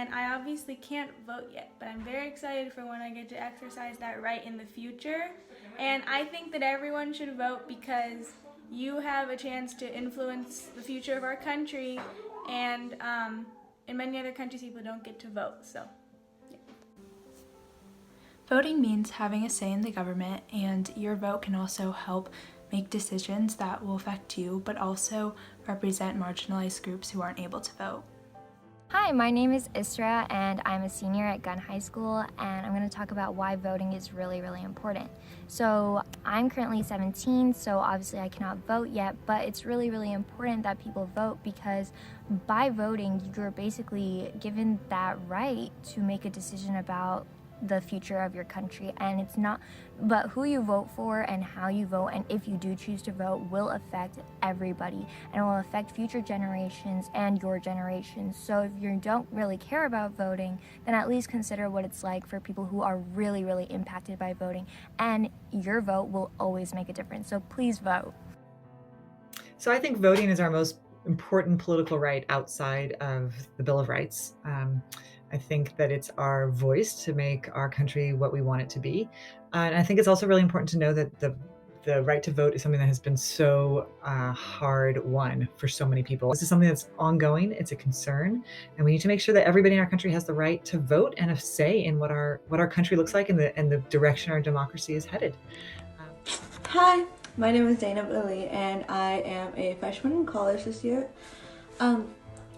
and I obviously can't vote yet, but I'm very excited for when I get to exercise that right in the future. And I think that everyone should vote because you have a chance to influence the future of our country, and in many other countries people don't get to vote, so. Voting means having a say in the government, and your vote can also help make decisions that will affect you, but also represent marginalized groups who aren't able to vote. Hi, my name is Isra, and I'm a senior at Gunn High School, and I'm going to talk about why voting is really, really important. So I'm currently 17, so obviously I cannot vote yet, but it's really, really important that people vote because by voting, you're basically given that right to make a decision about the future of your country. And it's not, but who you vote for and how you vote, and if you do choose to vote, will affect everybody, and it will affect future generations and your generations. So if you don't really care about voting, then at least consider what it's like for people who are really, really impacted by voting, and your vote will always make a difference. So please vote. So I think voting is our most important political right outside of the Bill of Rights. I think that it's our voice to make our country what we want it to be. And I think it's also really important to know that the right to vote is something that has been so hard won for so many people. This is something that's ongoing. It's a concern, and we need to make sure that everybody in our country has the right to vote and a say in what our country looks like and the direction our democracy is headed. Hi, my name is Zainab Ali, and I am a freshman in college this year.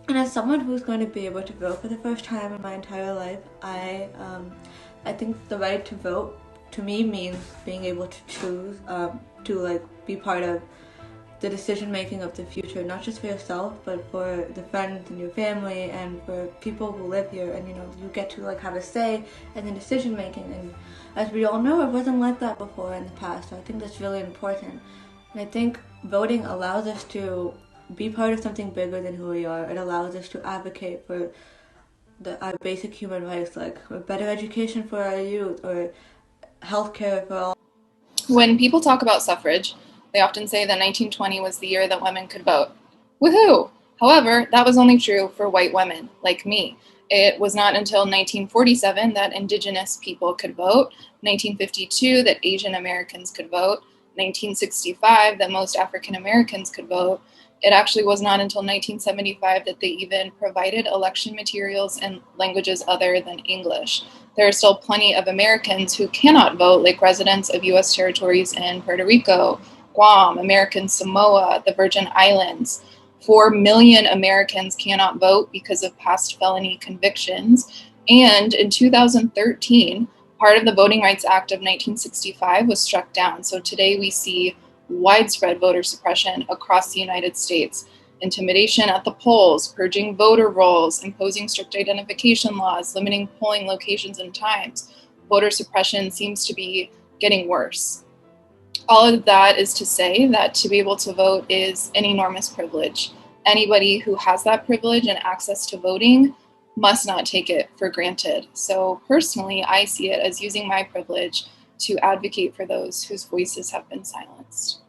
And as someone who's going to be able to vote for the first time in my entire life, I think the right to vote to me means being able to choose to be part of the decision making of the future, not just for yourself, but for the friends in your family and for people who live here. And you get to have a say in the decision making. And as we all know, it wasn't like that before in the past. So I think that's really important. And I think voting allows us to be part of something bigger than who we are. It allows us to advocate for our basic human rights, like a better education for our youth or healthcare for all. When people talk about suffrage, they often say that 1920 was the year that women could vote. Woohoo! However, that was only true for white women, like me. It was not until 1947 that Indigenous people could vote, 1952 that Asian Americans could vote, 1965 that most African Americans could vote. It actually was not until 1975 that they even provided election materials in languages other than English. There are still plenty of Americans who cannot vote, like residents of U.S. territories in Puerto Rico, Guam, American Samoa, the Virgin Islands. 4 million Americans cannot vote because of past felony convictions. And in 2013, part of the Voting Rights Act of 1965 was struck down. So today we see widespread voter suppression across the United States. Intimidation at the polls, purging voter rolls, imposing strict identification laws, limiting polling locations and times. Voter suppression seems to be getting worse. All of that is to say that to be able to vote is an enormous privilege. Anybody who has that privilege and access to voting must not take it for granted. So personally, I see it as using my privilege to advocate for those whose voices have been silenced.